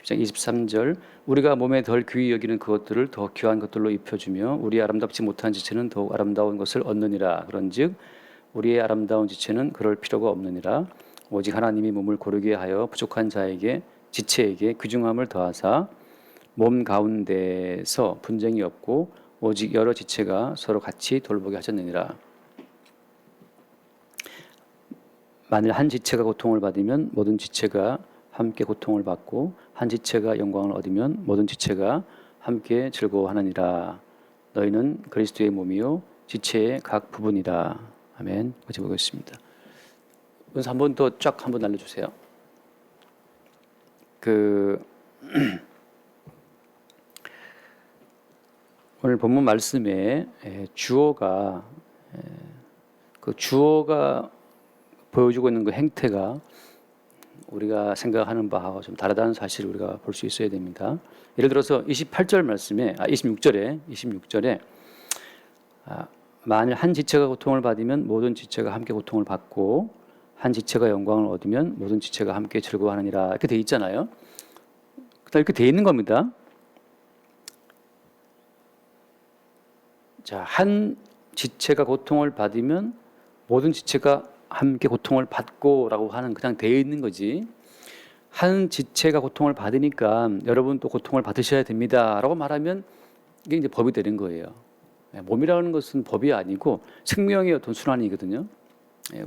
10장 23절 우리가 몸에 덜 귀히 여기는 그것들을 더 귀한 것들로 입혀주며 우리 아름답지 못한 지체는 더욱 아름다운 것을 얻느니라. 그런즉 우리의 아름다운 지체는 그럴 필요가 없느니라. 오직 하나님이 몸을 고르게 하여 부족한 자에게 지체에게 귀중함을 더하사 몸 가운데서 분쟁이 없고 오직 여러 지체가 서로 같이 돌보게 하셨느니라. 만일 한 지체가 고통을 받으면 모든 지체가 함께 고통을 받고 한 지체가 영광을 얻으면 모든 지체가 함께 즐거워하느니라. 너희는 그리스도의 몸이요 지체의 각 부분이라. 아멘. 같이 보겠습니다. 그래서 한 번 더 쫙 한번 날려주세요. 오늘 본문 말씀에 주어가 보여주고 있는 그 행태가 우리가 생각하는 바하고 좀 다르다는 사실을 우리가 볼 수 있어야 됩니다. 예를 들어서 28절 말씀에 26절에 만일 한 지체가 고통을 받으면 모든 지체가 함께 고통을 받고 한 지체가 영광을 얻으면 모든 지체가 함께 즐거워하느니라. 이렇게 돼 있잖아요. 이렇게 돼 있는 겁니다. 자, 한 지체가 고통을 받으면 모든 지체가 함께 고통을 받고라고 하는 그냥 되어 있는 거지. 한 지체가 고통을 받으니까 여러분도 고통을 받으셔야 됩니다라고 말하면 이게 이제 법이 되는 거예요. 몸이라는 것은 법이 아니고 생명의 어떤 순환이거든요.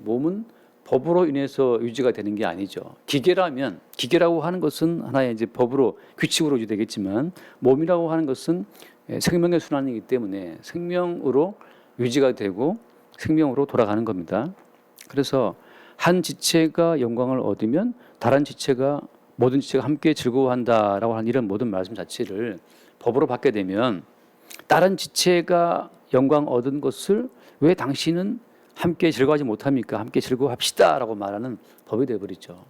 몸은 법으로 인해서 유지가 되는 게 아니죠. 기계라고 하는 것은 하나의 이제 법으로 규칙으로 유지되겠지만 몸이라고 하는 것은 생명의 순환이기 때문에 생명으로 유지가 되고 생명으로 돌아가는 겁니다. 그래서 한 지체가 영광을 얻으면 다른 지체가 모든 지체가 함께 즐거워한다라고 하는 이런 모든 말씀 자체를 법으로 받게 되면 다른 지체가 영광 얻은 것을 왜 당신은 함께 즐거워하지 못합니까? 함께 즐거워합시다라고 말하는 법이 되어버리죠.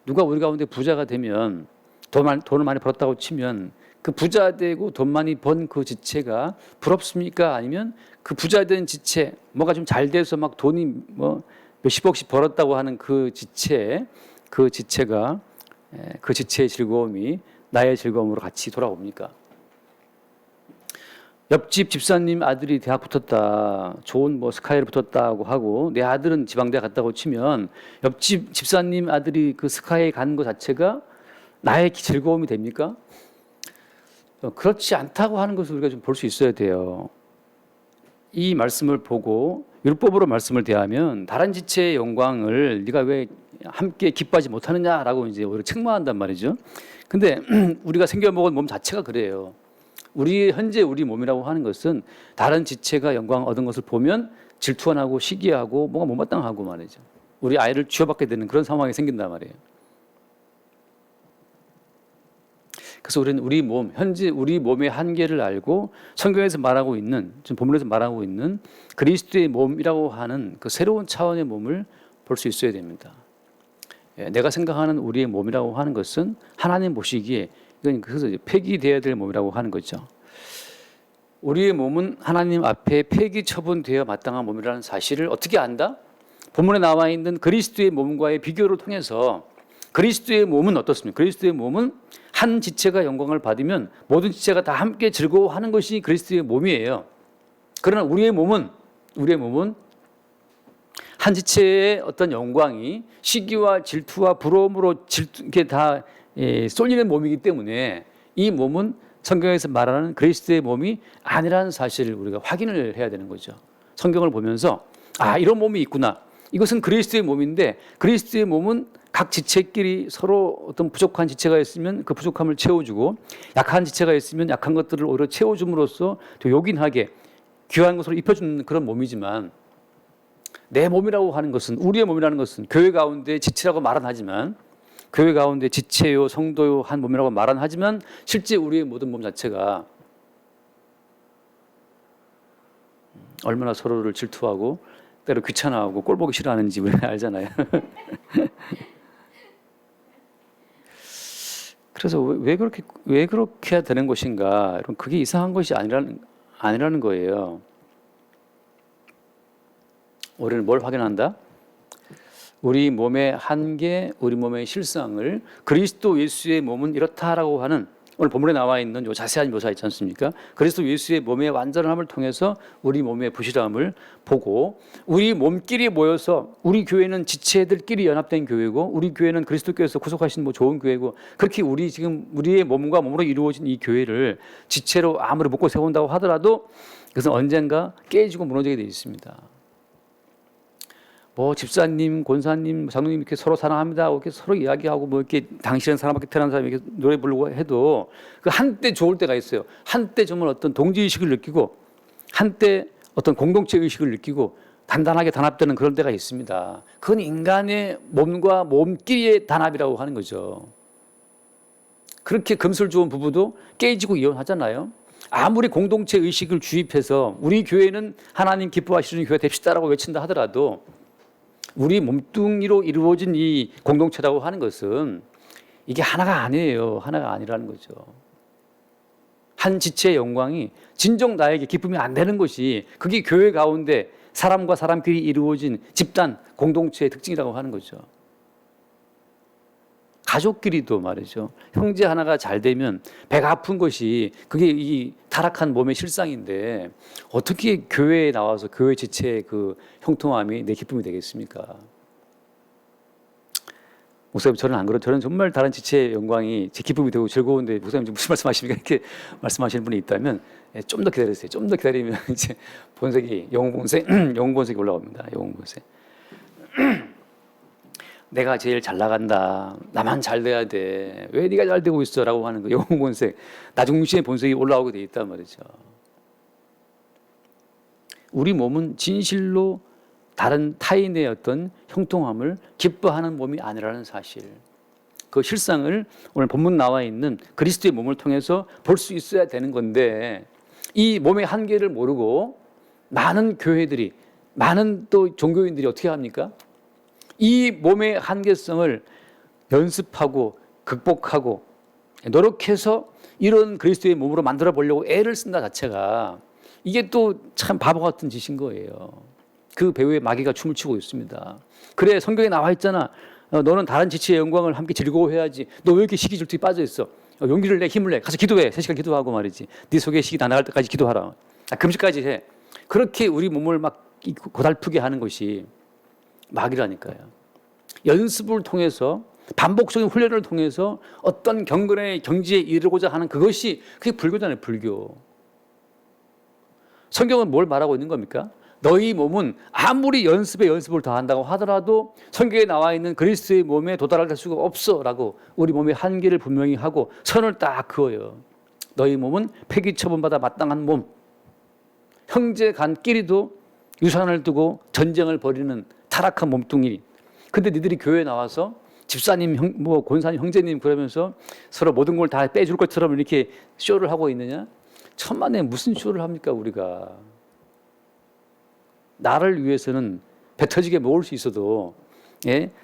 누가 우리 가운데 부자가 되면 돈을 많이 벌었다고 치면 그 부자 되고 돈 많이 번 그 지체가 부럽습니까? 아니면 그 부자 된 지체, 뭐가 좀 잘 돼서 막 돈이 뭐 몇십억씩 벌었다고 하는 그 지체가 그 지체의 즐거움이 나의 즐거움으로 같이 돌아옵니까? 옆집 집사님 아들이 대학 붙었다, 좋은 뭐 스카이를 붙었다고 하고 내 아들은 지방대학 갔다고 치면 옆집 집사님 아들이 그 스카이에 간 것 자체가 나의 즐거움이 됩니까? 그렇지 않다고 하는 것을 우리가 좀 볼 수 있어야 돼요. 이 말씀을 보고 율법으로 말씀을 대하면 다른 지체의 영광을 네가 왜 함께 기뻐하지 못하느냐라고 이제 오히려 책망한단 말이죠. 근데 우리가 생겨먹은 몸 자체가 그래요. 현재 우리 몸이라고 하는 것은 다른 지체가 영광 얻은 것을 보면 질투하고 시기하고 뭔가 못마땅하고 말이죠. 우리 아이를 쥐어받게 되는 그런 상황이 생긴단 말이에요. 그래서 우리는 현재 우리 몸의 한계를 알고 성경에서 말하고 있는, 지금 본문에서 말하고 있는 그리스도의 몸이라고 하는 그 새로운 차원의 몸을 볼 수 있어야 됩니다. 내가 생각하는 우리의 몸이라고 하는 것은 하나님 보시기에 이건 그래서 폐기되어야 될 몸이라고 하는 거죠. 우리의 몸은 하나님 앞에 폐기 처분되어 마땅한 몸이라는 사실을 어떻게 안다? 본문에 나와 있는 그리스도의 몸과의 비교를 통해서 그리스도의 몸은 어떻습니까? 그리스도의 몸은 한 지체가 영광을 받으면 모든 지체가 다 함께 즐거워하는 것이 그리스도의 몸이에요. 그러나 우리의 몸은 한 지체의 어떤 영광이 시기와 질투와 부러움으로 이렇게 다 쏠리는 몸이기 때문에 이 몸은 성경에서 말하는 그리스도의 몸이 아니라는 사실을 우리가 확인을 해야 되는 거죠. 성경을 보면서 이런 몸이 있구나. 이것은 그리스도의 몸인데 그리스도의 몸은 각 지체끼리 서로 어떤 부족한 지체가 있으면 그 부족함을 채워주고 약한 지체가 있으면 약한 것들을 오히려 채워줌으로써 더 요긴하게 귀한 것으로 입혀주는 그런 몸이지만 내 몸이라고 하는 것은 우리의 몸이라는 것은 교회 가운데 지체라고 말은 하지만 교회 가운데 지체요 성도요 한 몸이라고 말은 하지만 실제 우리의 모든 몸 자체가 얼마나 서로를 질투하고 때로 귀찮아하고 꼴보기 싫어하는지 우리가 알잖아요. 그래서 왜 그렇게 해야 되는 것인가? 여러분, 그게 이상한 것이 아니라는 거예요. 우리는 뭘 확인한다? 우리 몸의 한계, 우리 몸의 실상을 그리스도 예수의 몸은 이렇다라고 하는 오늘 본문에 나와 있는 요 자세한 묘사 있지 않습니까? 그리스도 예수의 몸의 완전함을 통해서 우리 몸의 부실함을 보고 우리 몸끼리 모여서 우리 교회는 지체들끼리 연합된 교회고 우리 교회는 그리스도께서 구속하신 뭐 좋은 교회고 그렇게 우리 지금 우리의 몸과 몸으로 이루어진 이 교회를 지체로 아무리 묶고 세운다고 하더라도 그것은 언젠가 깨지고 무너지게 되어 있습니다. 뭐 집사님, 권사님, 장로님 이렇게 서로 사랑합니다. 이렇게 서로 이야기하고 뭐 이렇게 당신은 사랑받게 태어난 사람이 이렇게 노래 부르고 해도 그 한때 좋을 때가 있어요. 한때 정말 어떤 동지 의식을 느끼고 한때 어떤 공동체 의식을 느끼고 단단하게 단합되는 그런 때가 있습니다. 그건 인간의 몸과 몸끼리의 단합이라고 하는 거죠. 그렇게 금술 좋은 부부도 깨지고 이혼하잖아요. 아무리 공동체 의식을 주입해서 우리 교회는 하나님 기뻐하시는 교회 됩시다라고 외친다 하더라도 우리 몸뚱이로 이루어진 이 공동체라고 하는 것은 이게 하나가 아니에요. 하나가 아니라는 거죠. 한 지체의 영광이 진정 나에게 기쁨이 안 되는 것이 그게 교회 가운데 사람과 사람끼리 이루어진 집단 공동체의 특징이라고 하는 거죠. 가족끼리도 말이죠. 형제 하나가 잘 되면 배가 아픈 것이 그게 이 타락한 몸의 실상인데 어떻게 교회에 나와서 교회 지체의 그 형통함이 내 기쁨이 되겠습니까? 목사님 저는 안 그래요. 저는 정말 다른 지체의 영광이 제 기쁨이 되고 즐거운데 목사님 무슨 말씀하십니까? 이렇게 말씀하시는 분이 있다면 좀 더 기다리세요. 좀 더 기다리면 이제 본색이 영웅 본색이 올라옵니다. 영웅 본색. 내가 제일 잘 나간다. 나만 잘 돼야 돼. 왜 네가 잘 되고 있어? 라고 하는 그 영웅 본색, 나중심의 본색이 올라오게 돼 있단 말이죠. 우리 몸은 진실로 다른 타인의 어떤 형통함을 기뻐하는 몸이 아니라는 사실. 그 실상을 오늘 본문 나와 있는 그리스도의 몸을 통해서 볼 수 있어야 되는 건데 이 몸의 한계를 모르고 많은 교회들이, 많은 또 종교인들이 어떻게 합니까? 이 몸의 한계성을 연습하고 극복하고 노력해서 이런 그리스도의 몸으로 만들어 보려고 애를 쓴다 자체가 이게 또 참 바보 같은 짓인 거예요. 그 배후에 마귀가 춤을 추고 있습니다. 그래 성경에 나와 있잖아. 너는 다른 지체의 영광을 함께 즐거워해야지. 너 왜 이렇게 시기 질투에 빠져 있어? 용기를 내, 힘을 내. 가서 기도해. 3시간 기도하고 말이지. 네 속에 시기 다 나갈 때까지 기도하라. 금식까지 해. 그렇게 우리 몸을 막 고달프게 하는 것이 마귀라니까요. 연습을 통해서 반복적인 훈련을 통해서 어떤 경건의 경지에 이르고자 하는 그것이 그게 불교잖아요. 불교. 성경은 뭘 말하고 있는 겁니까? 너희 몸은 아무리 연습을 더한다고 하더라도 성경에 나와 있는 그리스도의 몸에 도달할 수가 없어라고 우리 몸의 한계를 분명히 하고 선을 딱 그어요. 너희 몸은 폐기 처분받아 마땅한 몸. 형제 간끼리도 유산을 두고 전쟁을 벌이는 타락한 몸뚱이. 근데 니들이 교회에 나와서 집사님, 권사님, 형제님 그러면서 서로 모든 걸 다 빼줄 것처럼 이렇게 쇼를 하고 있느냐? 천만에 무슨 쇼를 합니까 우리가? 나를 위해서는 배 터지게 먹을 수 있어도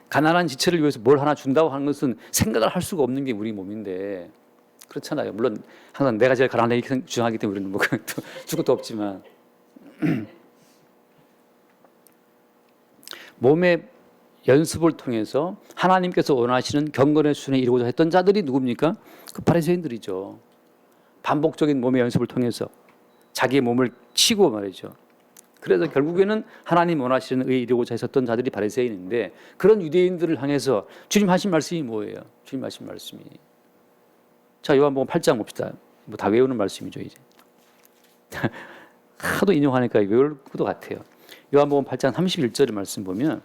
가난한 지체를 위해서 뭘 하나 준다고 하는 것은 생각을 할 수가 없는 게 우리 몸인데 그렇잖아요. 물론 항상 내가 제일 가난하게 주장하기 때문에 우리는 뭐 줄 것도 없지만 몸의 연습을 통해서 하나님께서 원하시는 경건의 수준에 이르고자 했던 자들이 누굽니까? 그 바리새인들이죠. 반복적인 몸의 연습을 통해서 자기의 몸을 치고 말이죠. 그래서 결국에는 하나님 원하시는 의에 이르고자 했었던 자들이 바리새인인데 그런 유대인들을 향해서 주님 하신 말씀이 뭐예요? 주님 하신 말씀이 자 요한복음 8장 봅시다. 뭐 다 외우는 말씀이죠 이제. 하도 인용하니까 외울 것도 같아요. 요한복음 8장 31절의 말씀 보면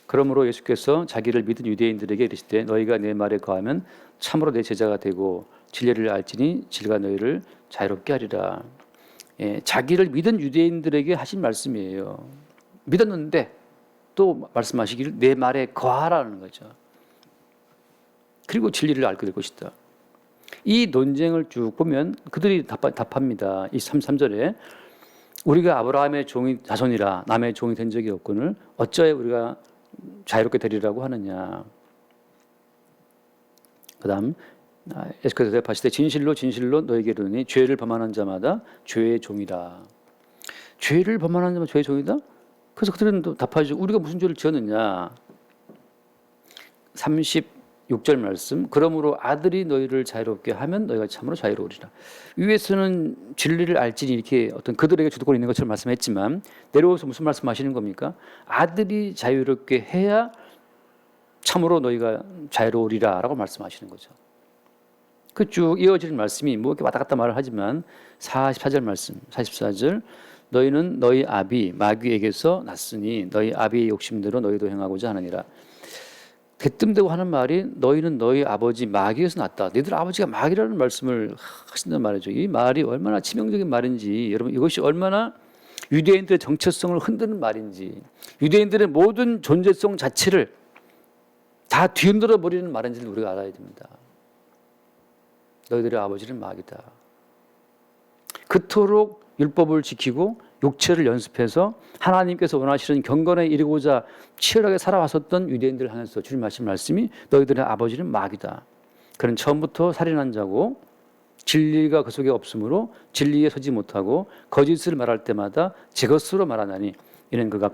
그러므로 예수께서 자기를 믿은 유대인들에게 이르시되 너희가 내 말에 거하면 참으로 내 제자가 되고 진리를 알지니 진리가 너희를 자유롭게 하리라. 자기를 믿은 유대인들에게 하신 말씀이에요. 믿었는데 또 말씀하시기를 내 말에 거하라는 거죠. 그리고 진리를 알게 될 것이다. 이 논쟁을 쭉 보면 그들이 답합니다. 이 3절에 우리가 아브라함의 자손이라 남의 종이 된 적이 없거늘 어찌하여 우리가 자유롭게 되리라고 하느냐. 그 다음 예수께서 대답하시되 진실로 진실로 너에게 이르노니 죄를 범하는 자마다 죄의 종이라. 죄를 범하는 자마다 죄의 종이다? 그래서 그들은 또 답하죠. 우리가 무슨 죄를 지었느냐. 36절 말씀. 그러므로 아들이 너희를 자유롭게 하면 너희가 참으로 자유로우리라. 위에서는 진리를 알지니 이렇게 어떤 그들에게 주도권이 있는 것처럼 말씀했지만 내려오서 무슨 말씀하시는 겁니까? 아들이 자유롭게 해야 참으로 너희가 자유로우리라라고 말씀하시는 거죠. 그 쭉 이어지는 말씀이 뭐 이렇게 왔다 갔다 말을 하지만 44절 말씀, 44절 너희는 너희 아비 마귀에게서 났으니 너희 아비의 욕심대로 너희도 행하고자 하느니라. 대뜸대고 하는 말이 너희는 너희 아버지 마귀에서 났다. 너희들 아버지가 마귀라는 말씀을 하신단 말이죠. 이 말이 얼마나 치명적인 말인지, 여러분 이것이 얼마나 유대인들의 정체성을 흔드는 말인지, 유대인들의 모든 존재성 자체를 다 뒤흔들어 버리는 말인지를 우리가 알아야 됩니다. 너희들의 아버지는 마귀다. 그토록 율법을 지키고 육체를 연습해서 하나님께서 원하시는 경건에 이르고자 치열하게 살아왔었던 유대인들을 향해서 주님 하신 말씀이 너희들의 아버지는 마귀다. 그는 처음부터 살인한 자고 진리가 그 속에 없으므로 진리에 서지 못하고 거짓을 말할 때마다 제 것으로 말하나니 이는 그가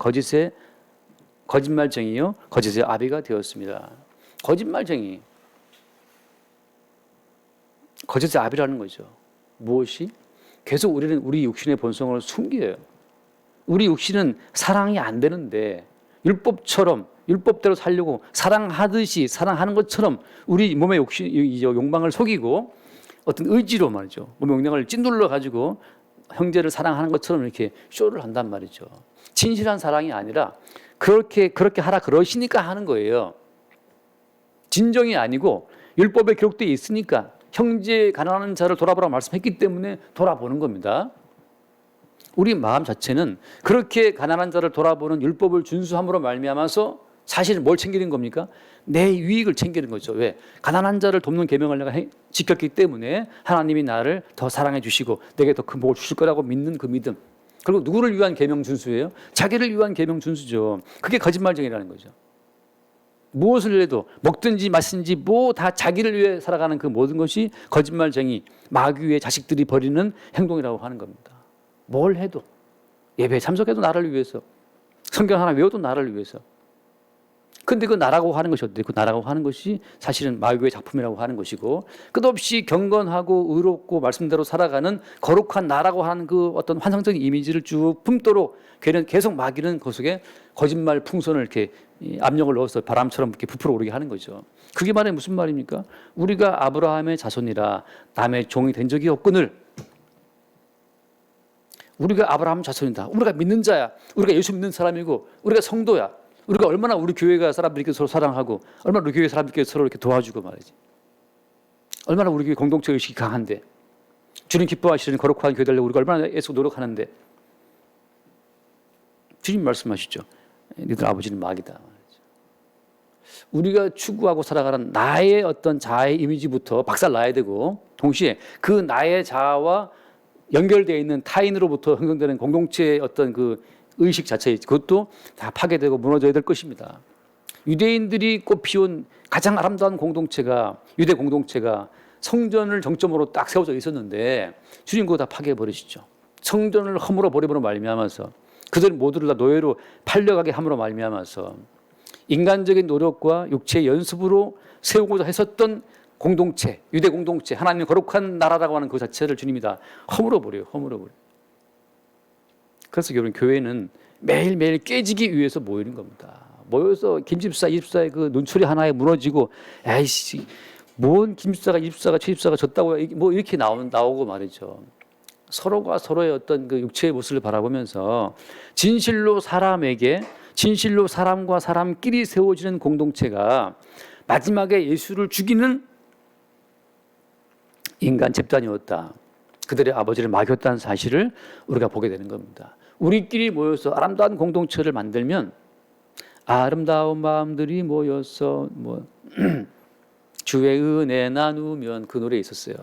거짓말쟁이요 거짓의 아비가 되었습니다. 거짓말쟁이, 거짓의 아비라는 거죠. 무엇이? 계속 우리는 우리 육신의 본성을 숨겨요. 우리 육신은 사랑이 안 되는데 율법대로 살려고 사랑하듯이 사랑하는 것처럼 우리 몸의 욕망을 속이고 어떤 의지로 말이죠. 몸의 욕망을 찐둘러 가지고 형제를 사랑하는 것처럼 이렇게 쇼를 한단 말이죠. 진실한 사랑이 아니라 그렇게 하라 그러시니까 하는 거예요. 진정이 아니고 율법에 기록되어 있으니까 형제 가난한 자를 돌아보라고 말씀했기 때문에 돌아보는 겁니다. 우리 마음 자체는 그렇게 가난한 자를 돌아보는 율법을 준수함으로 말미암아서 사실은 뭘 챙기는 겁니까? 내 유익을 챙기는 거죠. 왜? 가난한 자를 돕는 계명을 내가 지켰기 때문에 하나님이 나를 더 사랑해 주시고 내게 더 큰 복을 주실 거라고 믿는 그 믿음. 그리고 누구를 위한 계명 준수예요? 자기를 위한 계명 준수죠. 그게 거짓말쟁이라는 거죠. 무엇을 해도 먹든지 마시든지 뭐 다 자기를 위해 살아가는 그 모든 것이 거짓말쟁이, 마귀의 자식들이 벌이는 행동이라고 하는 겁니다. 뭘 해도, 예배에 참석해도 나를 위해서, 성경 하나 외워도 나를 위해서. 근데 그 나라고 하는 것이 어때요? 그 나라고 하는 것이 사실은 마귀의 작품이라고 하는 것이고 끝없이 경건하고 의롭고 말씀대로 살아가는 거룩한 나라고 하는 그 어떤 환상적인 이미지를 쭉 품도록 계속 마귀는 그 속에 거짓말 풍선을 이렇게 압력을 넣어서 바람처럼 이렇게 부풀어 오르게 하는 거죠. 그게 말이 무슨 말입니까? 우리가 아브라함의 자손이라 남의 종이 된 적이 없거늘 우리가 아브라함 자손이다. 우리가 믿는 자야. 우리가 예수 믿는 사람이고 우리가 성도야. 우리가 얼마나 우리 교회가 사람들끼리 서로 사랑하고 얼마나 우리 교회 사람들끼리 서로 이렇게 도와주고 말이지. 얼마나 우리 교회 공동체 의식이 강한데 주님 기뻐하시는 거룩한 교회 되려고 우리가 얼마나 애쓰고 노력하는데 주님 말씀하시죠. 너희들 아버지는 마귀다. 우리가 추구하고 살아가는 나의 어떤 자아의 이미지부터 박살나야 되고 동시에 그 나의 자아와 연결되어 있는 타인으로부터 형성되는 공동체의 어떤 그 의식 자체 그것도 다 파괴되고 무너져야 될 것입니다. 유대인들이 꽃피운 가장 아름다운 공동체가 유대 공동체가 성전을 정점으로 딱 세워져 있었는데 주님 그거 다 파괴해 버리시죠. 성전을 허물어 버리므로 말미암아서 그들 모두를 다 노예로 팔려가게 함으로 말미암아서 인간적인 노력과 육체의 연습으로 세우고자 했었던 공동체, 유대 공동체, 하나님의 거룩한 나라라고 하는 그 자체를 주님이 다 허물어 버려요. 허물어 버려. 그래서 여러분 교회는 매일매일 깨지기 위해서 모이는 겁니다. 모여서 김집사, 이집사의 그 눈초리 하나에 무너지고 에이씨 뭔 김집사가 이집사가 최집사가 졌다고 뭐 이렇게 나오고 말이죠. 서로가 서로의 어떤 그 육체의 모습을 바라보면서 진실로 사람과 사람끼리 세워지는 공동체가 마지막에 예수를 죽이는 인간 집단이었다. 그들의 아버지를 막였다는 사실을 우리가 보게 되는 겁니다. 우리끼리 모여서 아름다운 공동체를 만들면 아름다운 마음들이 모여서 주의 은혜 나누면 그 노래에 있었어요.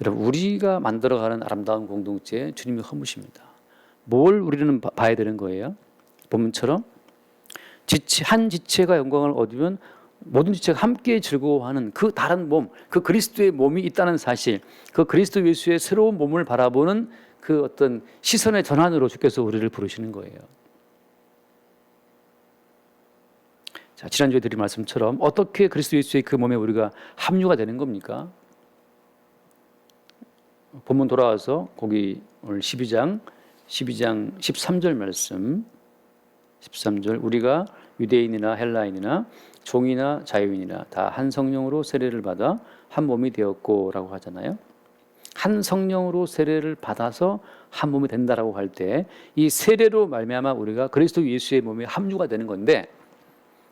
여러분 우리가 만들어가는 아름다운 공동체에 주님이 허무십니다. 뭘 우리는 봐야 되는 거예요? 본문처럼 한 지체가 영광을 얻으면 모든 지체가 함께 즐거워하는 그 다른 몸, 그 그리스도의 몸이 있다는 사실, 그 그리스도 예수의 새로운 몸을 바라보는 그 어떤 시선의 전환으로 주께서 우리를 부르시는 거예요. 자, 지난주에 드린 말씀처럼 어떻게 그리스도 예수의 그 몸에 우리가 합류가 되는 겁니까? 본문 돌아와서 거기 오늘 12장 13절 말씀 13절 우리가 유대인이나 헬라인이나 종이나 자유인이나 다 한 성령으로 세례를 받아 한 몸이 되었고라고 하잖아요. 한 성령으로 세례를 받아서 한 몸이 된다라고 할 때 이 세례로 말미암아 우리가 그리스도 예수의 몸에 합류가 되는 건데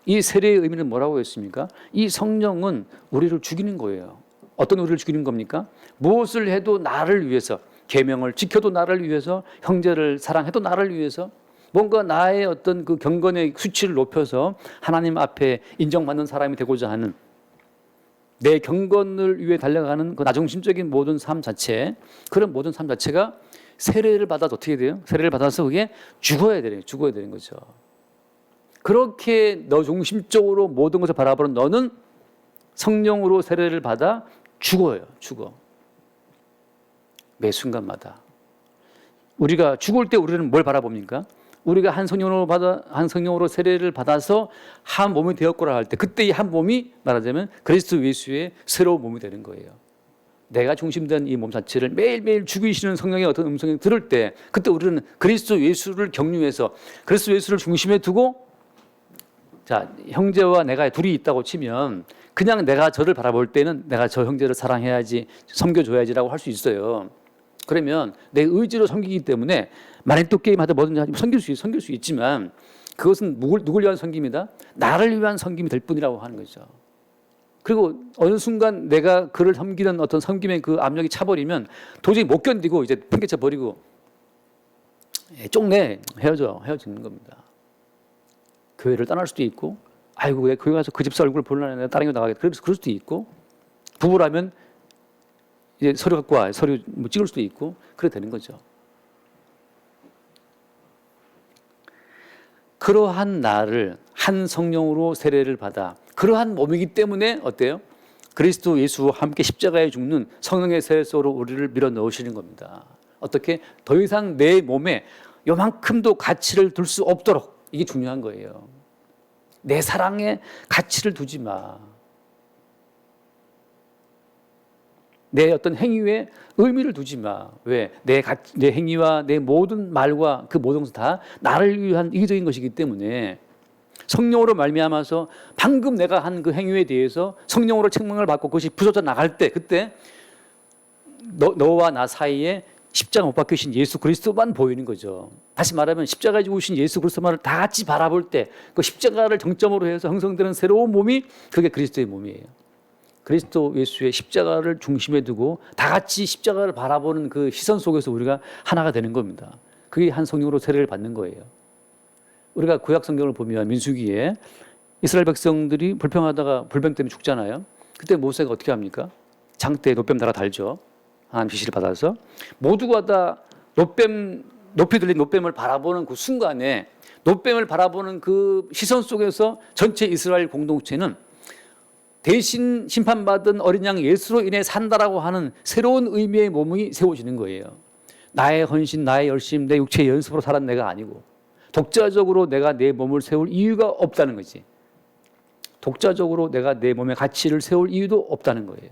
이 세례의 의미는 뭐라고 했습니까? 이 성령은 우리를 죽이는 거예요. 어떤 우리를 죽이는 겁니까? 무엇을 해도 나를 위해서, 계명을 지켜도 나를 위해서, 형제를 사랑해도 나를 위해서, 뭔가 나의 어떤 그 경건의 수치를 높여서 하나님 앞에 인정받는 사람이 되고자 하는 내 경건을 위해 달려가는 그 나중심적인 모든 삶 자체, 그런 모든 삶 자체가 세례를 받아서 어떻게 돼요? 세례를 받아서 그게 죽어야 되는 거죠. 그렇게 너 중심적으로 모든 것을 바라보는 너는 성령으로 세례를 받아 죽어. 매 순간마다. 우리가 죽을 때 우리는 뭘 바라봅니까? 우리가 한 성령으로 세례를 받아서 한 몸이 되었구나 할 때 그때 이 한 몸이 말하자면 그리스도 예수의 새로운 몸이 되는 거예요. 내가 중심된 이 몸 자체를 매일매일 죽이시는 성령의 어떤 음성을 들을 때 그때 우리는 그리스도 예수를 경유해서 그리스도 예수를 중심에 두고 자, 형제와 내가 둘이 있다고 치면 그냥 내가 저를 바라볼 때는 내가 저 형제를 사랑해야지, 섬겨줘야지라고 할 수 있어요. 그러면 내 의지로 섬기기 때문에 마네토 게임 하다 뭐든지 섬길 수 있지만 그것은 누굴 위한 섬김이다? 나를 위한 섬김이 될 뿐이라고 하는 거죠. 그리고 어느 순간 내가 그를 섬기는 어떤 섬김의 그 압력이 차버리면 도저히 못 견디고 이제 팽개쳐 버리고 쪽내 헤어지는 겁니다. 교회를 떠날 수도 있고, 아이고 내 교회 가서 그 집사 얼굴 보려면 내가 다른 교 나가겠다. 그럴 수도 있고, 부부라면 이제 서류 갖고 와, 서류 뭐 찍을 수도 있고, 그래 되는 거죠. 그러한 나를 한 성령으로 세례를 받아 그러한 몸이기 때문에 어때요? 그리스도 예수와 함께 십자가에 죽는 성령의 세례 속으로 우리를 밀어 넣으시는 겁니다. 어떻게? 더 이상 내 몸에 요만큼도 가치를 둘 수 없도록 이게 중요한 거예요. 내 사랑에 가치를 두지 마. 내 어떤 행위에 의미를 두지 마. 왜? 내 행위와 내 모든 말과 그 모든 것은 다 나를 위한 이기적인 것이기 때문에 성령으로 말미암아서 방금 내가 한 그 행위에 대해서 성령으로 책망을 받고 그것이 부서져 나갈 때 그때 너와 나 사이에 십자가 못 박히신 예수 그리스도만 보이는 거죠. 다시 말하면 십자가에 죽으신 예수 그리스도만을 다 같이 바라볼 때 그 십자가를 정점으로 해서 형성되는 새로운 몸이 그게 그리스도의 몸이에요. 그리스도 예수의 십자가를 중심에 두고 다 같이 십자가를 바라보는 그 시선 속에서 우리가 하나가 되는 겁니다. 그게 한 성령으로 세례를 받는 거예요. 우리가 구약 성경을 보면 민수기에 이스라엘 백성들이 불평하다가 불병 때문에 죽잖아요. 그때 모세가 어떻게 합니까? 장대에 놋뱀 달아 달죠. 하나님 지시를 받아서 모두가 다 높이 들린 놋뱀을 바라보는 그 순간에 놋뱀을 바라보는 그 시선 속에서 전체 이스라엘 공동체는 대신 심판받은 어린 양 예수로 인해 산다라고 하는 새로운 의미의 몸이 세워지는 거예요. 나의 헌신, 나의 열심, 내 육체의 연습으로 살은 내가 아니고 독자적으로 내가 내 몸을 세울 이유가 없다는 거지. 독자적으로 내가 내 몸의 가치를 세울 이유도 없다는 거예요.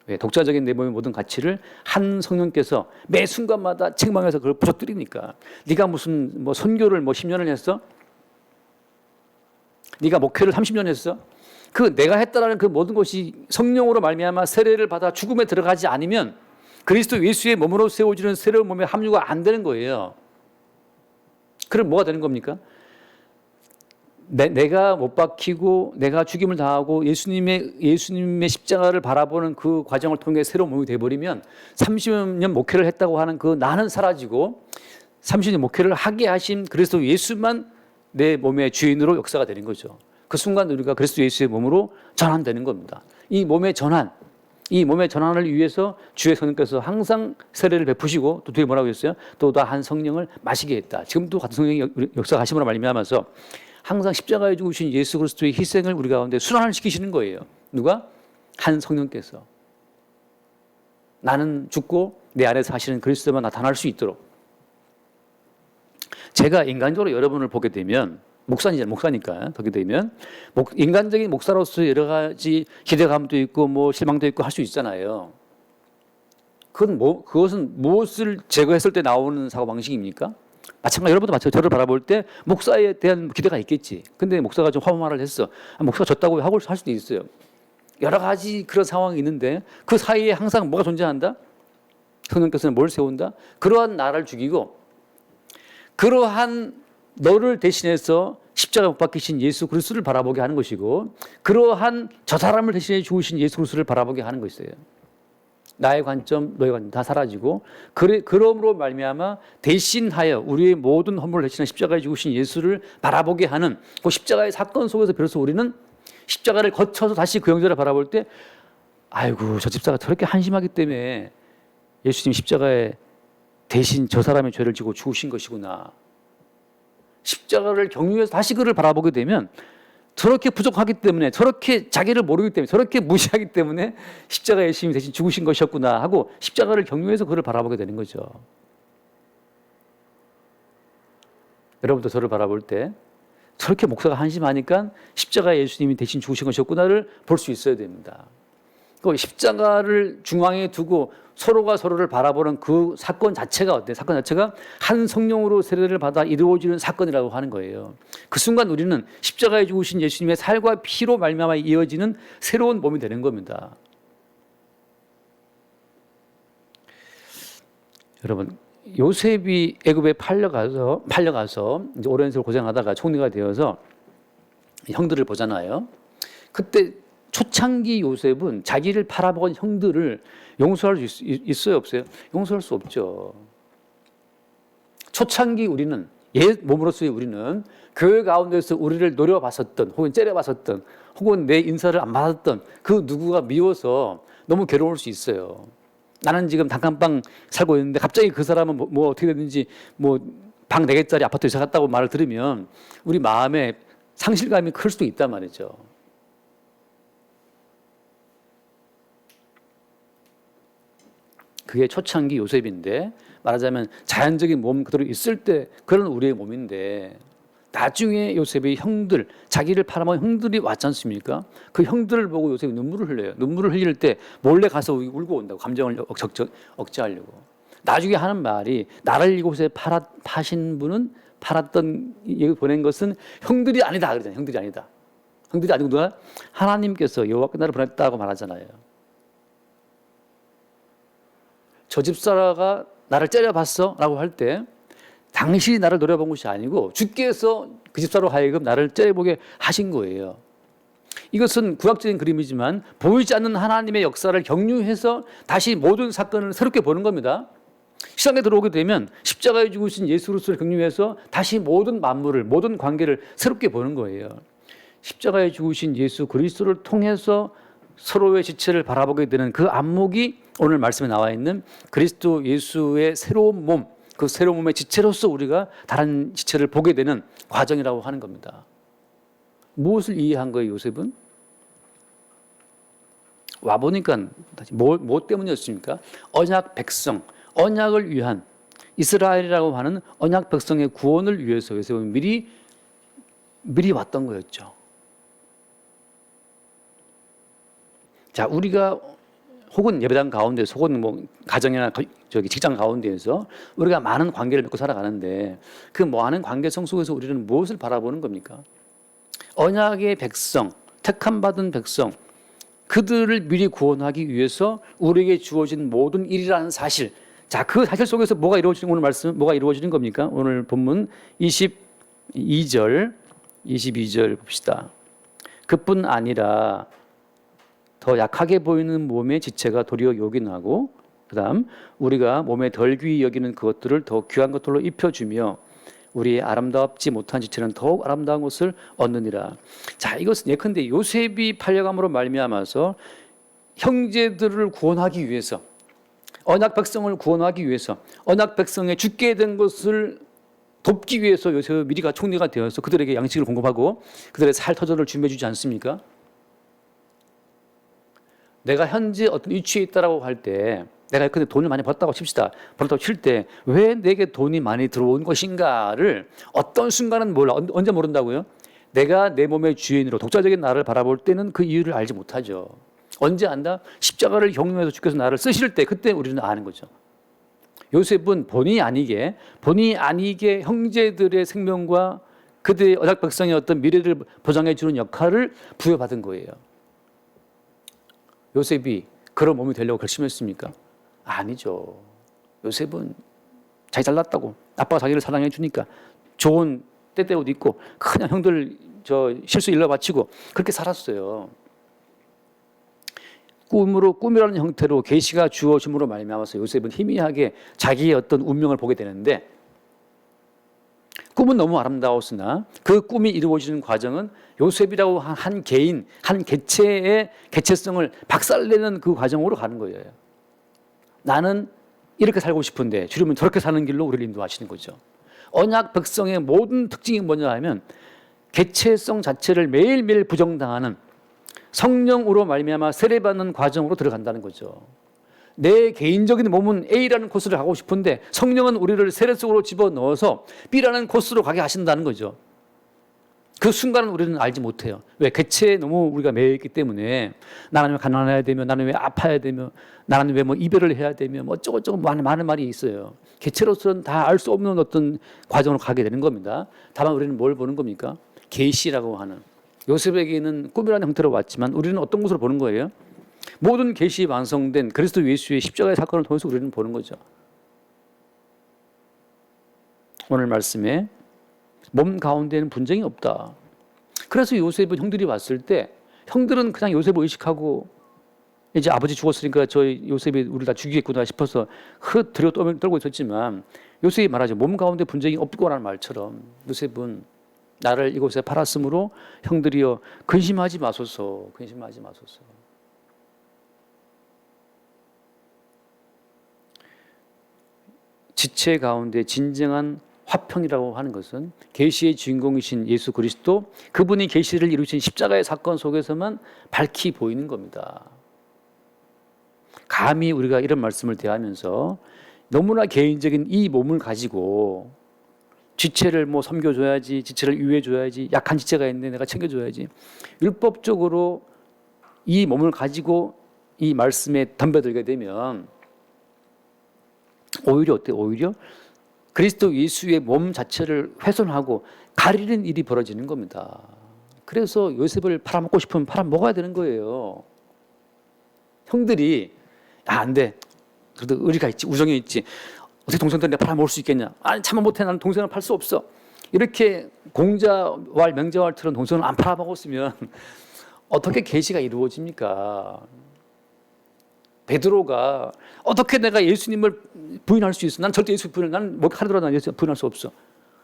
왜? 독자적인 내 몸의 모든 가치를 한 성령께서 매 순간마다 책망해서 그걸 부서뜨리니까. 네가 무슨 뭐 선교를 10년을 했어? 네가 목회를 30년 했어? 그 내가 했다라는 그 모든 것이 성령으로 말미암아 세례를 받아 죽음에 들어가지 않으면 그리스도 예수의 몸으로 세워지는 새로운 몸에 합류가 안 되는 거예요. 그럼 뭐가 되는 겁니까? 내가 못 박히고 내가 죽임을 당하고 예수님의 십자가를 바라보는 그 과정을 통해 새로운 몸이 되어버리면 30년 목회를 했다고 하는 그 나는 사라지고 30년 목회를 하게 하신 그리스도 예수만 내 몸의 주인으로 역사가 되는 거죠. 그 순간 우리가 그리스도 예수의 몸으로 전환되는 겁니다. 이 몸의 전환을 위해서 주의 성령께서 항상 세례를 베푸시고 또 뒤에 뭐라고 했어요? 또 한 성령을 마시게 했다. 지금도 같은 성령이 역사하심으로 말미암아서 항상 십자가에 죽으신 예수 그리스도의 희생을 우리 가운데 순환을 시키시는 거예요. 누가? 한 성령께서. 나는 죽고 내 안에 사실은 그리스도만 나타날 수 있도록. 제가 인간적으로 여러분을 보게 되면 목사니까 보게 되면 인간적인 목사로서 여러 가지 기대감도 있고 뭐 실망도 있고 할 수 있잖아요. 그것은 무엇을 제거했을 때 나오는 사고 방식입니까? 마찬가지 여러분도 마찬가지 저를 바라볼 때 목사에 대한 기대가 있겠지. 근데 목사가 좀 화말을 했어. 목사가 졌다고 하고 할 수도 있어요. 여러 가지 그런 상황이 있는데 그 사이에 항상 뭐가 존재한다? 성령께서는 뭘 세운다? 그러한 나를 죽이고 그러한 너를 대신해서 십자가 못 박히신 예수 그리스도를 바라보게 하는 것이고 그러한 저 사람을 대신해 죽으신 예수 그리스도를 바라보게 하는 것이에요. 나의 관점, 너의 관점 다 사라지고 그러므로 말미암아 대신하여 우리의 모든 허물을 대신해 십자가에 죽으신 예수를 바라보게 하는 그 십자가의 사건 속에서 비로소 우리는 십자가를 거쳐서 다시 그 형제를 바라볼 때 아이고 저 집사가 저렇게 한심하기 때문에 예수님 십자가에 대신 저 사람의 죄를 지고 죽으신 것이구나. 십자가를 경유해서 다시 그를 바라보게 되면 저렇게 부족하기 때문에 저렇게 자기를 모르기 때문에 저렇게 무시하기 때문에 십자가 예수님이 대신 죽으신 것이었구나 하고 십자가를 경유해서 그를 바라보게 되는 거죠. 여러분도 저를 바라볼 때 저렇게 목사가 한심하니까 십자가 예수님이 대신 죽으신 것이었구나를 볼 수 있어야 됩니다. 그 십자가를 중앙에 두고 서로가 서로를 바라보는 그 사건 자체가 어때요? 사건 자체가 한 성령으로 세례를 받아 이루어지는 사건이라고 하는 거예요. 그 순간 우리는 십자가에 죽으신 예수님의 살과 피로 말미암아 이어지는 새로운 몸이 되는 겁니다. 여러분, 요셉이 애굽에 팔려가서 이제 오랜 세월 고생하다가 총리가 되어서 형들을 보잖아요. 그때 초창기 요셉은 자기를 팔아먹은 형들을 용서할 수 있어요, 없어요? 용서할 수 없죠. 초창기 우리는 옛 몸으로서의 우리는 그 가운데서 우리를 노려봤었던 혹은 째려봤었던 혹은 내 인사를 안 받았던 그 누구가 미워서 너무 괴로울 수 있어요. 나는 지금 단칸방 살고 있는데 갑자기 그 사람은 뭐 어떻게 됐는지 뭐 방 4개짜리 아파트 이사 갔다고 말을 들으면 우리 마음에 상실감이 클 수도 있단 말이죠. 그게 초창기 요셉인데 말하자면 자연적인 몸 그대로 있을 때 그런 우리의 몸인데 나중에 요셉의 형들, 자기를 팔아먹은 형들이 왔지 않습니까? 그 형들을 보고 요셉이 눈물을 흘려요. 눈물을 흘릴 때 몰래 가서 울고 온다고. 감정을 억제하려고. 나중에 하는 말이 나를 이곳에 파신 분은 팔았던 얘기 보낸 것은 형들이 아니다 그러잖아요. 형들이 아니다. 형들이 아니고 누가? 하나님께서 여호와께 나를 보냈다고 말하잖아요. 저 집사라가 나를 째려봤어 라고 할 때 당신이 나를 노려본 것이 아니고 주께서 그 집사로 하여금 나를 째려보게 하신 거예요. 이것은 구약적인 그림이지만 보이지 않는 하나님의 역사를 경유해서 다시 모든 사건을 새롭게 보는 겁니다. 시간에 들어오게 되면 십자가에 죽으신 예수 그리스도를 경유해서 다시 모든 만물을 모든 관계를 새롭게 보는 거예요. 십자가에 죽으신 예수 그리스도를 통해서 서로의 지체를 바라보게 되는 그 안목이 오늘 말씀에 나와 있는 그리스도 예수의 새로운 몸, 그 새로운 몸의 지체로서 우리가 다른 지체를 보게 되는 과정이라고 하는 겁니다. 무엇을 이해한 거예요, 요셉은? 와보니까 뭐 때문이었습니까? 언약 백성, 언약을 위한 이스라엘이라고 하는 언약 백성의 구원을 위해서 요셉은 미리 왔던 거였죠. 자, 우리가 혹은 예배당 가운데서 혹은 뭐 가정이나 직장 가운데에서 우리가 많은 관계를 맺고 살아가는데 그 많은 관계성 속에서 우리는 무엇을 바라보는 겁니까? 언약의 백성, 택함 받은 백성, 그들을 미리 구원하기 위해서 우리에게 주어진 모든 일이라는 사실. 자, 그 사실 속에서 뭐가 이루어지는 오늘 말씀 뭐가 이루어지는 겁니까? 오늘 본문 22절 봅시다. 그뿐 아니라 더 약하게 보이는 몸의 지체가 도리어 요긴하고 그다음 우리가 몸에 덜 귀히 여기는 그것들을 더 귀한 것들로 입혀주며 우리의 아름답지 못한 지체는 더욱 아름다운 것을 얻느니라. 자, 이것은 예컨대 요셉이 팔려감으로 말미암아서 형제들을 구원하기 위해서 언약 백성을 구원하기 위해서 언약 백성의 죽게 된 것을 돕기 위해서 요셉이 미리가 총리가 되어서 그들에게 양식을 공급하고 그들의 살터전을 준비해 주지 않습니까? 내가 현재 어떤 위치에 있다라고 할 때 내가 근데 돈을 많이 벌었다고 칩시다. 벌었다고 칠 때 왜 내게 돈이 많이 들어온 것인가를 어떤 순간은 몰라. 언제 모른다고요? 내가 내 몸의 주인으로 독자적인 나를 바라볼 때는 그 이유를 알지 못하죠. 언제 안다? 십자가를 경륜해서 주께서 나를 쓰실 때 그때 우리는 아는 거죠. 요셉은 본의 아니게 형제들의 생명과 그들의 언약 백성의 어떤 미래를 보장해 주는 역할을 부여받은 거예요. 요셉이 그런 몸이 되려고 결심했습니까? 아니죠. 요셉은 자기 잘났다고 아빠가 자기를 사랑해 주니까 좋은 때때 옷 입고 그냥 형들 실수 일러 바치고 그렇게 살았어요. 꿈이라는 형태로 계시가 주어짐으로 말미암아서 요셉은 희미하게 자기의 어떤 운명을 보게 되는데, 꿈은 너무 아름다웠으나 그 꿈이 이루어지는 과정은 요셉이라고 한 개인, 한 개체의 개체성을 박살내는 그 과정으로 가는 거예요. 나는 이렇게 살고 싶은데 주님은 저렇게 사는 길로 우리를 인도하시는 거죠. 언약 백성의 모든 특징이 뭐냐 하면 개체성 자체를 매일매일 부정당하는, 성령으로 말미암아 세례받는 과정으로 들어간다는 거죠. 내 개인적인 몸은 A라는 코스를 가고 싶은데 성령은 우리를 세례 속으로 집어넣어서 B라는 코스로 가게 하신다는 거죠. 그 순간은 우리는 알지 못해요. 왜? 개체에 너무 우리가 매여있기 때문에. 나는 왜 가난해야 되며, 나는 왜 아파야 되며, 나는 왜 뭐 이별을 해야 되며, 뭐 어쩌고저쩌고 많은 말이 있어요. 개체로서는 다 알 수 없는 어떤 과정으로 가게 되는 겁니다. 다만 우리는 뭘 보는 겁니까? 계시라고 하는, 요셉에게는 꿈이라는 형태로 왔지만 우리는 어떤 것으로 보는 거예요? 모든 계시 완성된 그리스도 예수의 십자가의 사건을 통해서 우리는 보는 거죠. 오늘 말씀에 몸 가운데는 분쟁이 없다. 그래서 요셉은 형들이 왔을 때 형들은 그냥 요셉을 의식하고 이제 아버지 죽었으니까 저희 요셉이 우리를 다 죽이겠구나 싶어서 들여 떨고 있었지만, 요셉이 말하죠. 몸 가운데 분쟁이 없고라는 말처럼 요셉은 나를 이곳에 팔았으므로 형들이여 근심하지 마소서. 근심하지 마소서. 지체 가운데 진정한 화평이라고 하는 것은 계시의 주인공이신 예수 그리스도, 그분이 계시를 이루신 십자가의 사건 속에서만 밝히 보이는 겁니다. 감히 우리가 이런 말씀을 대하면서 너무나 개인적인 이 몸을 가지고 지체를 뭐 섬겨줘야지, 지체를 유해줘야지, 약한 지체가 있는데 내가 챙겨줘야지, 율법적으로 이 몸을 가지고 이 말씀에 덤벼들게 되면 오히려 어때요? 오히려 그리스도 예수의 몸 자체를 훼손하고 가리는 일이 벌어지는 겁니다. 그래서 요셉을 팔아먹고 싶으면 팔아먹어야 되는 거예요. 형들이 안 돼. 그래도 의리가 있지, 우정이 있지. 어떻게 동생들 내가 팔아먹을 수 있겠냐? 아니, 참아 못해. 나는 동생을 팔 수 없어. 이렇게 공자왈 명자왈처럼 동생을 안 팔아먹었으면 어떻게 계시가 이루어집니까? 베드로가 어떻게 내가 예수님을 부인할 수 있어? 난 절대 예수 부인을, 난 뭐 하더라도 난 예수 부인할 수 없어.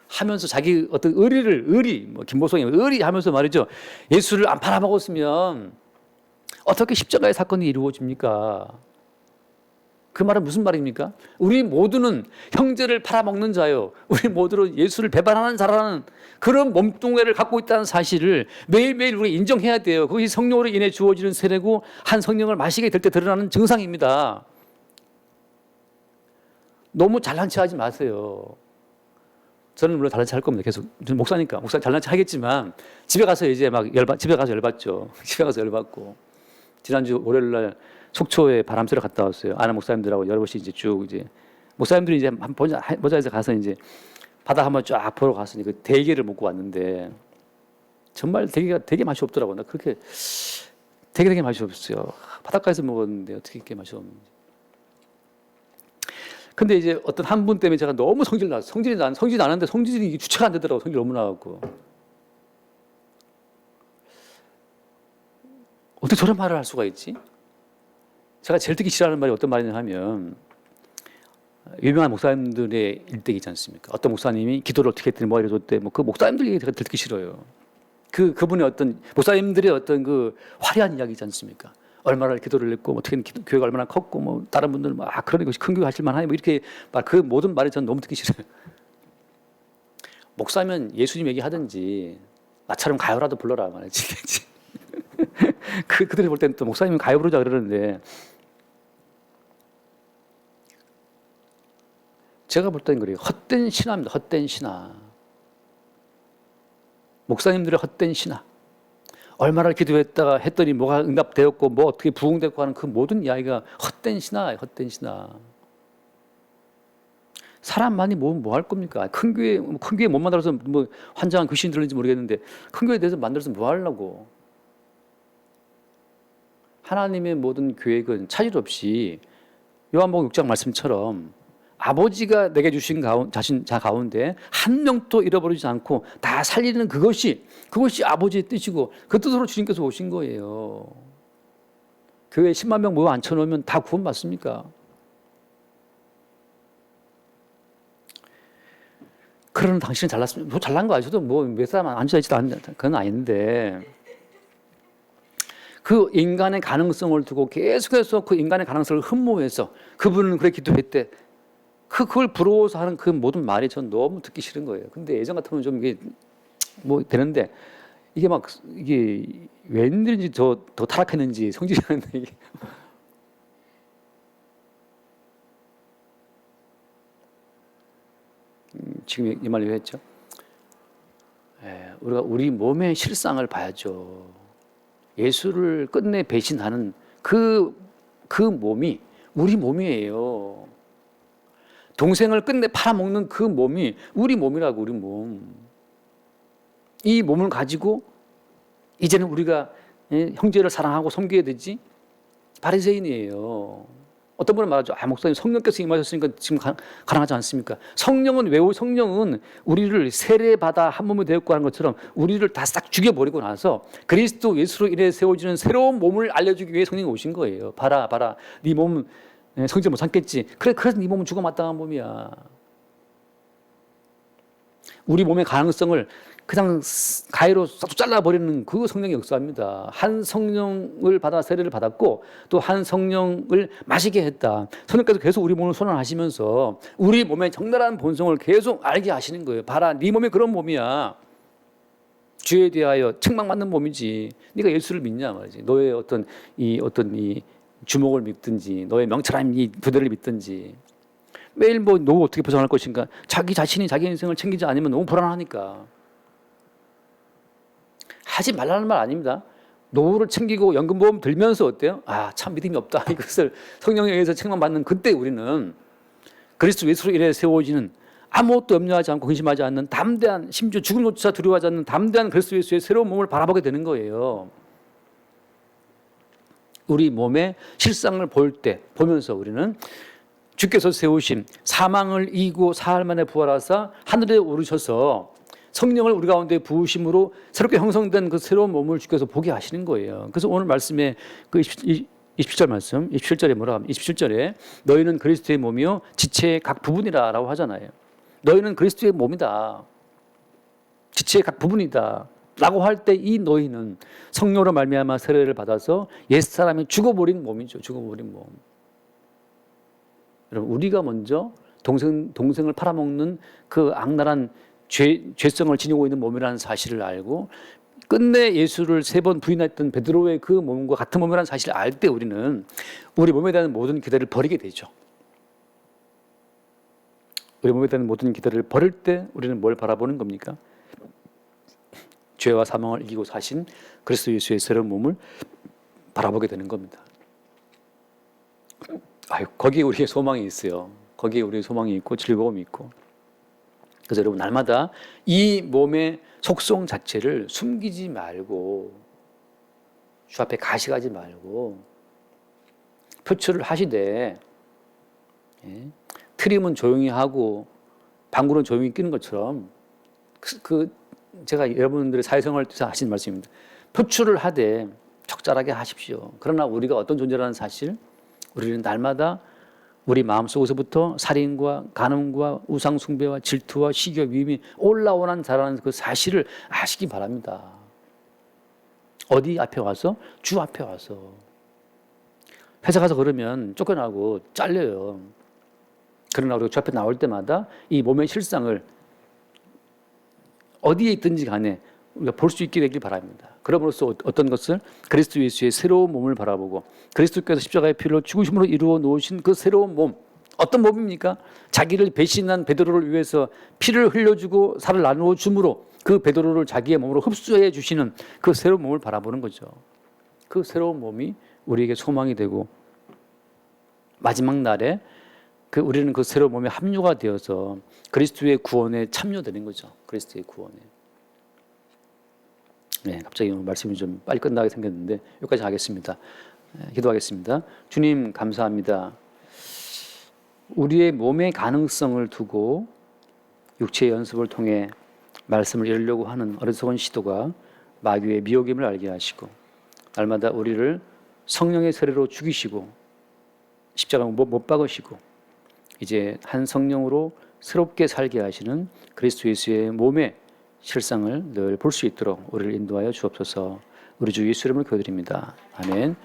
하면서 자기 어떤 뭐 김보성이 의리하면서 말이죠. 예수를 안 팔아먹었으면 어떻게 십자가의 사건이 이루어집니까? 그 말은 무슨 말입니까? 우리 모두는 형제를 팔아먹는 자요, 우리 모두는 예수를 배반하는 자라는 그런 몸뚱이를 갖고 있다는 사실을 매일매일 우리가 인정해야 돼요. 그것이 성령으로 인해 주어지는 세례고 한 성령을 마시게 될 때 드러나는 증상입니다. 너무 잘난 체 하지 마세요. 저는 물론 잘난 체 할 겁니다. 계속 저는 목사니까 목사 잘난 체 하겠지만 집에 가서 이제 막 집에 가서 열받죠. 집에 가서 열받고, 지난주 월요일 날 속초에 바람 쐬러 갔다 왔어요. 아는 목사님들하고 여러 번씩 이제 쭉 이제 목사님들이 이제 한번 보자해서 가서 이제 바다 한번 쫙 보러 갔으니 그 대게를 먹고 왔는데 정말 대게가 되게 맛이 없더라고요. 나 그렇게 되게 맛이 없어요. 바닷가에서 먹었는데 어떻게 이렇게 맛이 없는지. 근데 이제 어떤 한 분 때문에 제가 너무 성질이 나는데 성질이 주체가 안 되더라고요. 성질이 너무 나갖고. 어떻게 저런 말을 할 수가 있지? 제가 제일 듣기 싫어하는 말이 어떤 말이냐 하면, 유명한 목사님들의 일대기 있지 않습니까? 어떤 목사님이 기도를 어떻게 했더니 뭐 이래줬대. 뭐 그 목사님들 얘기 제가 듣기 싫어요. 그분의 어떤 목사님들의 어떤 그 화려한 이야기 있지 않습니까? 얼마나 기도를 했고, 어떻게 교회가 얼마나 컸고, 뭐 다른 분들은 막 그런 것이 큰 교회 하실 만하니 뭐 이렇게 그 모든 말이 저는 너무 듣기 싫어요. 목사면 예수님 얘기하든지 나처럼 가요라도 불러라 말이지. 그들이 볼 때는 또 목사님은 가요 부르자 그러는데, 제가 볼 때는 그래요. 헛된 신화입니다. 헛된 신화. 목사님들의 헛된 신화. 얼마나 기도했다가 했더니 뭐가 응답되었고 뭐 어떻게 부흥됐고 하는 그 모든 이야기가 헛된 신화예요. 헛된 신화. 사람 많이 모으면 뭐 할 겁니까? 큰 교회 못 만들어서 뭐 환장한 귀신 들는지 모르겠는데 큰 교회 대해서 만들어서 뭐 하려고? 하나님의 모든 계획은 차질 없이 요한복음 6장 말씀처럼 아버지가 내게 주신 자 가운데 한 명도 잃어버리지 않고 다 살리는 그것이 아버지의 뜻이고 그 뜻으로 주님께서 오신 거예요. 교회에 10만 명 모여 앉혀놓으면 다 구원 받습니까? 그러는 당신은 잘났습니다. 뭐 잘난 거 아니셔도 뭐 몇 사람 앉아있지도 않는 그건 아닌데 그 인간의 가능성을 두고 계속해서 그 인간의 가능성을 흠모해서 그분은 그렇게 기도했대. 그걸 부러워서 하는 그 모든 말이 전 너무 듣기 싫은 거예요. 근데 예전 같으면 좀 이게 뭐 되는데 이게 웬일인지 더 타락했는지 성질이 나는데 이게. 지금 이 말 왜 했죠? 우리가 우리 몸의 실상을 봐야죠. 예수를 끝내 배신하는 그 몸이 우리 몸이에요. 동생을 끝내 팔아먹는 그 몸이 우리 몸이라고, 우리 몸. 이 몸을 가지고 이제는 우리가 형제를 사랑하고 섬겨야 되지? 바리새인이에요. 어떤 분은 말하죠. 목사님 성령께서 임하셨으니까 지금 가능하지 않습니까? 성령은 우리를 세례받아 한 몸이 되었고 하는 것처럼 우리를 다 싹 죽여버리고 나서 그리스도 예수로 인해 세워지는 새로운 몸을 알려주기 위해 성령이 오신 거예요. 봐라 네 몸은 성질 못 참겠지. 그래서 네 몸은 죽어 마땅한 몸이야. 우리 몸의 가능성을 그냥 가위로 싹 잘라버리는 그 성령의 역사입니다. 한 성령을 받아 세례를 받았고 또 한 성령을 마시게 했다. 성령께서 계속 우리 몸을 손안하시면서 우리 몸의 적나라한 본성을 계속 알게 하시는 거예요. 봐라, 네 몸이 그런 몸이야. 주에 대하여 책망받는 몸이지. 네가 예수를 믿냐 말이지. 너의 어떤 이 주목을 믿든지 너의 명철한 이 부대를 믿든지 매일 뭐 노후 어떻게 보장할 것인가. 자기 자신이 자기 인생을 챙기지 않으면 너무 불안하니까. 하지 말라는 말 아닙니다. 노후를 챙기고 연금보험 들면서 어때요? 참 믿음이 없다. 이것을 성령에 의해서 책망받는 그때 우리는 그리스도 예수로 인해 세워지는 아무것도 염려하지 않고 근심하지 않는 담대한, 심지어 죽음조차 두려워하지 않는 담대한 그리스도 예수의 새로운 몸을 바라보게 되는 거예요. 우리 몸의 실상을 보면서 우리는 주께서 세우신 사망을 이기고 사흘 만에 부활하사 하늘에 오르셔서 성령을 우리 가운데 부으심으로 새롭게 형성된 그 새로운 몸을 주께서 보게 하시는 거예요. 그래서 오늘 말씀에 그 27절 말씀, 27절에 뭐라 하면 27절에 너희는 그리스도의 몸이요 지체의 각 부분이라 라고 하잖아요. 너희는 그리스도의 몸이다. 지체의 각 부분이다. 라고 할 때 이 너희는 성령으로 말미암아 세례를 받아서 옛사람이 죽어버린 몸이죠. 죽어버린 몸. 여러분, 우리가 먼저 동생을 팔아먹는 그 악랄한 죄성을 지니고 있는 몸이라는 사실을 알고 끝내 예수를 3번 부인했던 베드로의 그 몸과 같은 몸이라는 사실을 알 때 우리는 우리 몸에 대한 모든 기대를 버리게 되죠. 우리 몸에 대한 모든 기대를 버릴 때 우리는 뭘 바라보는 겁니까? 죄와 사망을 이기고 사신 그리스도 예수의 새로운 몸을 바라보게 되는 겁니다. 거기에 우리의 소망이 있어요. 거기에 우리의 소망이 있고 즐거움이 있고. 그래서 여러분 날마다 이 몸의 속성 자체를 숨기지 말고 주 앞에 가식하지 말고 표출을 하시되 트림은 조용히 하고 방구는 조용히 끼는 것처럼 제가 여러분들의 사회생활을 위해서 하신 말씀입니다. 표출을 하되 적절하게 하십시오. 그러나 우리가 어떤 존재라는 사실, 우리는 날마다 우리 마음속에서부터 살인과 간음과 우상숭배와 질투와 시기와 위임이 올라오는 자라는 그 사실을 아시기 바랍니다. 어디 앞에 와서? 주 앞에 와서. 회사 가서 그러면 쫓겨나고 잘려요. 그러나 우리가 주 앞에 나올 때마다 이 몸의 실상을 어디에 있든지 간에 우리가 볼 수 있게 되길 바랍니다. 그럼으로써 어떤 것을 그리스도 예수의 새로운 몸을 바라보고 그리스도께서 십자가의 피로 죽으심으로 이루어 놓으신 그 새로운 몸, 어떤 몸입니까? 자기를 배신한 베드로를 위해서 피를 흘려주고 살을 나누어 줌으로 그 베드로를 자기의 몸으로 흡수해 주시는 그 새로운 몸을 바라보는 거죠. 그 새로운 몸이 우리에게 소망이 되고 마지막 날에 우리는 그 새로운 몸에 합류가 되어서 그리스도의 구원에 참여되는 거죠. 그리스도의 구원에. 네, 갑자기 말씀이 좀 빨리 끝나게 생겼는데 여기까지 하겠습니다. 기도하겠습니다. 주님 감사합니다. 우리의 몸의 가능성을 두고 육체의 연습을 통해 말씀을 이루려고 하는 어리석은 시도가 마귀의 미혹임을 알게 하시고 날마다 우리를 성령의 세례로 죽이시고 십자가 못 박으시고 이제 한 성령으로 새롭게 살게 하시는 그리스도 예수의 몸의 실상을 늘 볼 수 있도록 우리를 인도하여 주옵소서. 우리 주 예수 이름을 기도드립니다. 아멘.